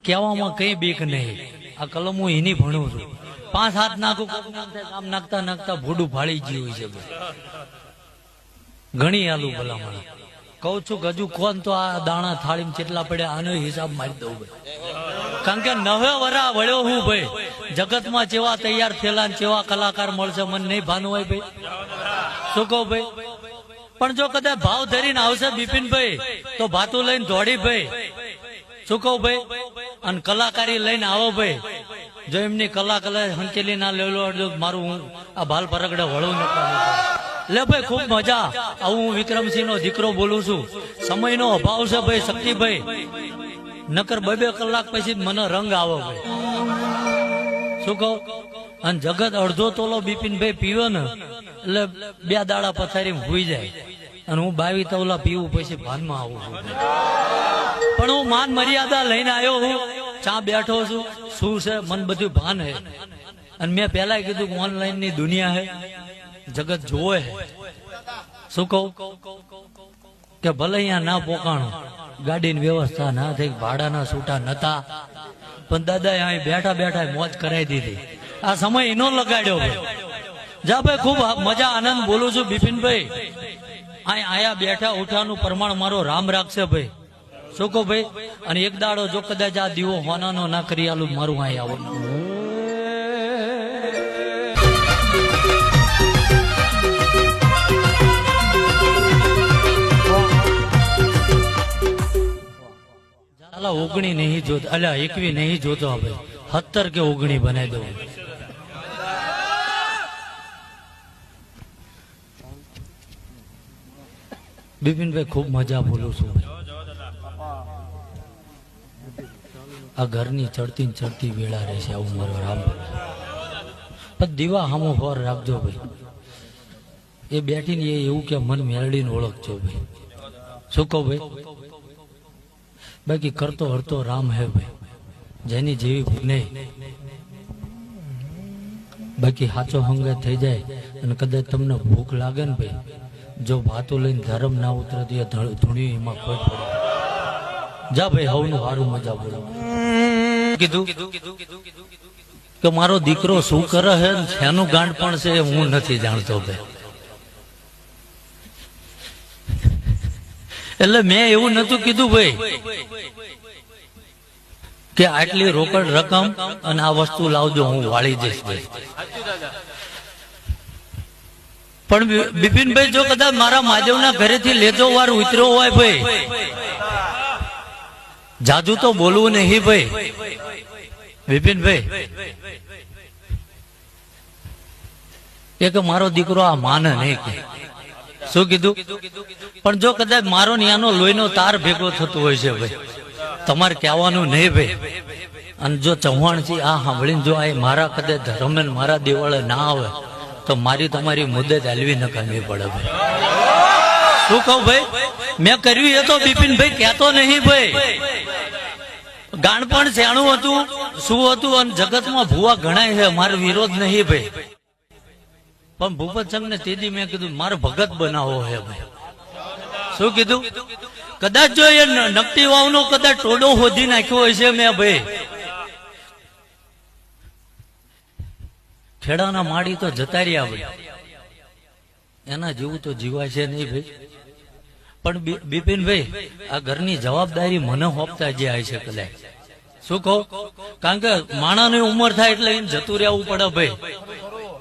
કહેવામાં કઈ બીક નહીં. આ કલમ હું એની ભણું છું. 5-7 નાખું કામ નાખતા નાખતા ભોડું ફાળી ગયું છે. ઘણી આલુ ભલામણ કઉ છું કે હજુ કોણ તો આ દાણા થાળીમાં કેટલા પડ્યા આનો હિસાબ મારી દઉં ભાઈ. કારણ કે નવે વરા વળ્યો હું ભાઈ. જગતમાં જેવા તૈયાર થયેલા જેવા કલાકાર મળશે મને નહીં ભાનું હોય ભાઈ. શું કહું ભાઈ? પણ જો કદાચ ભાવ ધરીને આવશે બિપિનભાઈ તો ભાતું લઈને દોડી ભાઈ. શું કહું ભાઈ? અને કલાકારી લઈને આવો ભાઈ. જો એમની કલા હંકેલી ના લેલો મારું હું આ ભાલ પરગડે વળું નતા લે ભાઈ. ખૂબ મજા આવું. હું વિક્રમસિંહ નો દીકરો બોલું છું. સમયનો અભાવ છે ભાઈ શક્તિભાઈ. નકર 2-2 કલાક પછી મને રંગ આવે ભાઈ. શું કહું? અને જગત અડધો તોલો બિપિનભાઈ પીવે ને એટલે 2 દાડા પથારી હોઈ જાય. અને હું 22 તોલા પીવું પછી ભાનમાં આવું છું. પણ હું માન મર્યાદા લઈને આવ્યો હું. ચા બેઠો છું. શું છે મને બધું ભાન હે. અને મેં પેલા કીધું ઓનલાઈન ની દુનિયા હે, જગત જોવે હે. શું કહું? કે ભલે અહીંયા ના પોકાણો, ગાડીની વ્યવસ્થા ના થઈ, ભાડાના છૂટા નતા, પણ દાદા અહીં બેઠા બેઠા મોજ કરાવી દીધી. આ સમય એનો લગાડ્યો ભાઈ. જા ભાઈ ખૂબ મજા આનંદ બોલું છું બિપિનભાઈ. આયા બેઠા ઉઠાનું પ્રમાણ મારો રામ રાખશે ભાઈ. શું કહો ભાઈ? અને એક દાડો જો કદાચ આ દીવો હોનાનો ના કરી આલું મારું અહીં આવવાનું. ચાલો 19 નહીં જોતો, અલ્યા 21 નહીં જોતો ભાઈ. 17 કે 19 બનાવી દઉં. બિપિનભાઈ ખૂબ મજા બોલું છું. આ ઘરની ચડતી ને ચડતી વેળા રહેશે આવું મારો રામ. પણ દીવા હામો ફોર રાખજો ભાઈ. એ બેઠીને એ એવું કે મન મેળડીને ઓળખજો ભાઈ. શું કહો ભાઈ? બાકી કરતો હરતો રામ હે ભાઈ. જેની જેવી નહીં. બાકી સાચો હંગે થઈ જાય અને કદાચ તમને ભૂખ લાગે ને ભાઈ, જો ભાતું લઈને ધર્મ ના ઉતરે તો ધૂણી એમાં કોઈ પડે. જા ભાઈ હવનું સારું મજા બોલો. કીધું કે મારો દીકરો શું કરે છે, શેનું ગાંઠ પણ છે હું નથી જાણતો ભાઈ. એટલે મેં એવું નતું કીધું ભાઈ કે આટલી રોકડ રકમ અને આ વસ્તુ લાવજો હું વાળી દઈશ ભાઈ. પણ બિપિનભાઈ જો કદાચ મારા મહાદેવના ઘરેથી લેજો વાર ઉતર્યો હોય ભાઈ, જાજુ તો બોલવું નહીં ભાઈ. બિપિનભાઈ એક મારો દીકરો આ માને નહીં કે શું કીધું? પણ જો કદાચ મારો ન્યાનો લોહીનો તાર ભેગો થતો હોય છે ભાઈ, તમારે કહેવાનું નહીં ભાઈ. અને જો ચૌહાણજી આ સાંભળીને જો આ મારા કદાચ ધર્મે મારા દેવાળે ના આવે તો મારી તમારી મુદ્દત હલવી ન કરવી પડે ભાઈ. શું કહું ભાઈ? મેં કર્યું એ તો બિપિનભાઈ કહેતો નહીં ભાઈ. ગાણપણ શેણું હતું શું હતું. અને જગતમાં ભૂવા ઘણા છે, મારો વિરોધ નહીં ભાઈ. પણ ભૂપત સંઘ ને તેદી મેં કીધું મારે ભગત બનાવો હે ભાઈ. શું કીધું? કદાચ જો એ નકટી વાવનો કદાચ ટોડો હોધી નાખ્યો હોય છે મેં ભાઈ, ખેડાના માડી તો જતા રહ્યા ભાઈ. એના જેવું તો જીવાય છે નહીં ભાઈ. પણ બિપિનભાઈ આ ઘરની જવાબદારી મને હોપતા જે આવે છે કદાચ. શું કહું? કારણ કે માણાની ઉંમર થાય એટલે એને જતું રહેવું પડે ભાઈ.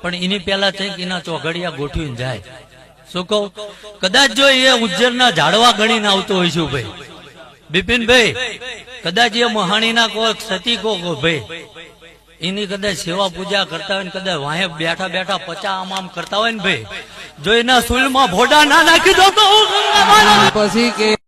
પણ એની પેલા કંઈક એના ચોઘડિયા ગોઠવીને જાય. શું કહું? કદાચ જો એ ઉજ્જૈનના ઝાડવા ગણીને આવતો હોય છું ભાઈ બિપિનભાઈ, કદાચ એ મહાણીના કોઈ સતી કો ભાઈ એની કદાચ સેવા પૂજા કરતા હોય ને કદાચ વાહે બેઠા બેઠા પચા આમ કરતા હોય ને ભાઈ, જો એના સુલમાં ભોડા ના નાખી દો તો પછી કે